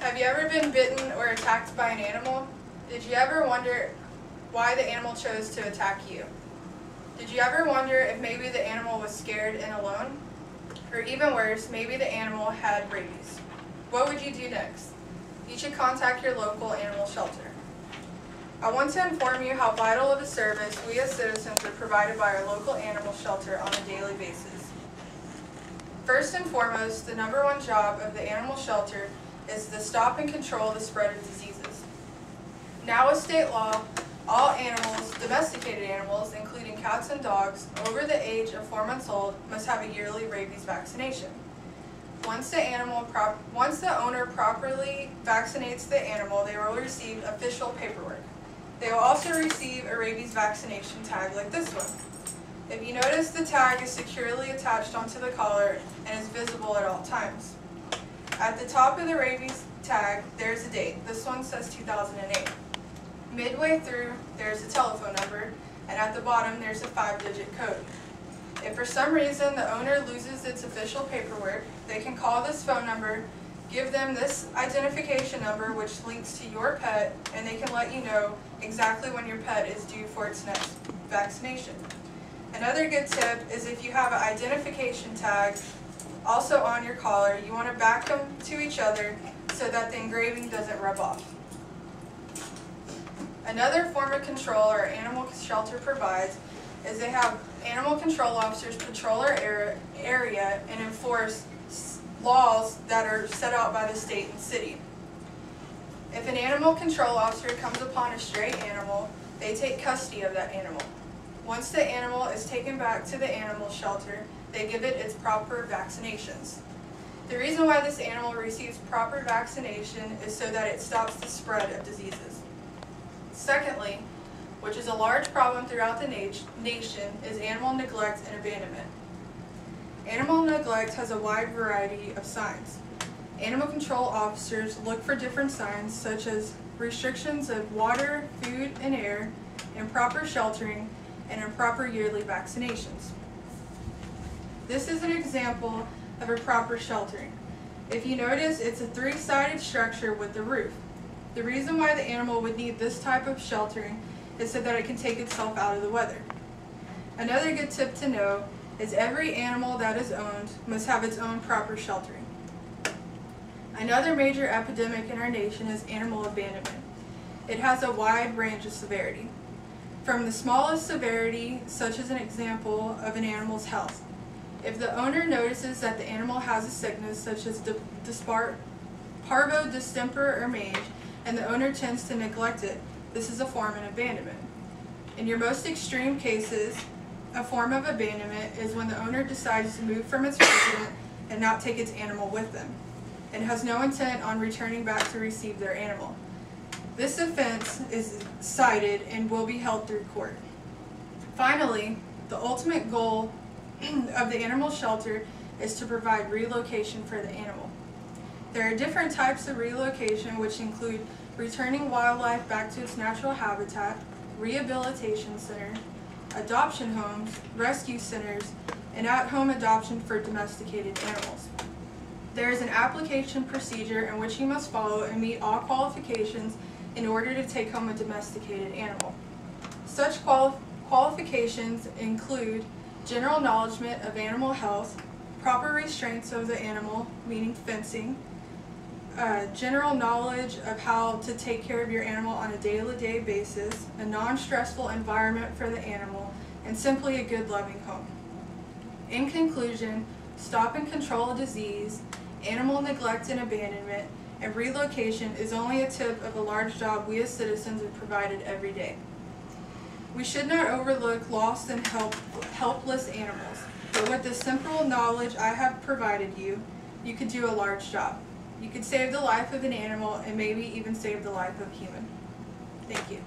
Have you ever been bitten or attacked by an animal? Did you ever wonder why the animal chose to attack you? Did you ever wonder if maybe the animal was scared and alone? Or even worse, maybe the animal had rabies. What would you do next? You should contact your local animal shelter. I want to inform you how vital of a service we as citizens are provided by our local animal shelter on a daily basis. First and foremost, the number one job of the animal shelter is to stop and control the spread of diseases. Now with state law, all animals, domesticated animals, including cats and dogs, over the age of 4 months old must have a yearly rabies vaccination. Once the owner properly vaccinates the animal, they will receive official paperwork. They will also receive a rabies vaccination tag like this one. If you notice, the tag is securely attached onto the collar and is visible at all times. At the top of the rabies tag, there's a date. This one says 2008. Midway through, there's a telephone number, and at the bottom, there's a 5-digit code. If for some reason the owner loses its official paperwork, they can call this phone number, give them this identification number which links to your pet, and they can let you know exactly when your pet is due for its next vaccination. Another good tip is if you have an identification tag also on your collar, you want to back them to each other so that the engraving doesn't rub off. Another form of control our animal shelter provides is they have animal control officers patrol our area and enforce laws that are set out by the state and city. If an animal control officer comes upon a stray animal, they take custody of that animal. Once the animal is taken back to the animal shelter, they give it its proper vaccinations. The reason why this animal receives proper vaccination is so that it stops the spread of diseases. Secondly, which is a large problem throughout the nation, is animal neglect and abandonment. Animal neglect has a wide variety of signs. Animal control officers look for different signs such as restrictions of water, food, and air, improper sheltering, and improper yearly vaccinations. This is an example of improper sheltering. If you notice, it's a 3-sided structure with a roof. The reason why the animal would need this type of sheltering is so that it can take itself out of the weather. Another good tip to know is every animal that is owned must have its own proper sheltering. Another major epidemic in our nation is animal abandonment. It has a wide range of severity. From the smallest severity, such as an example of an animal's health. If the owner notices that the animal has a sickness such as parvo, distemper, or mange, and the owner tends to neglect it, this is a form of abandonment. In your most extreme cases, a form of abandonment is when the owner decides to move from its resident and not take its animal with them, and has no intent on returning back to receive their animal. This offense is cited and will be held through court. Finally, the ultimate goal of the animal shelter is to provide relocation for the animal. There are different types of relocation, which include returning wildlife back to its natural habitat, rehabilitation center, adoption homes, rescue centers, and at-home adoption for domesticated animals. There is an application procedure in which you must follow and meet all qualifications in order to take home a domesticated animal. Such qualifications include general knowledge of animal health, proper restraints of the animal, meaning fencing, general knowledge of how to take care of your animal on a day-to-day basis, a non-stressful environment for the animal, and simply a good, loving home. In conclusion, stop and control disease, animal neglect and abandonment, and relocation is only a tip of a large job we as citizens are provided every day. We should not overlook lost and helpless animals, but with the simple knowledge I have provided you, you could do a large job. You could save the life of an animal and maybe even save the life of a human. Thank you.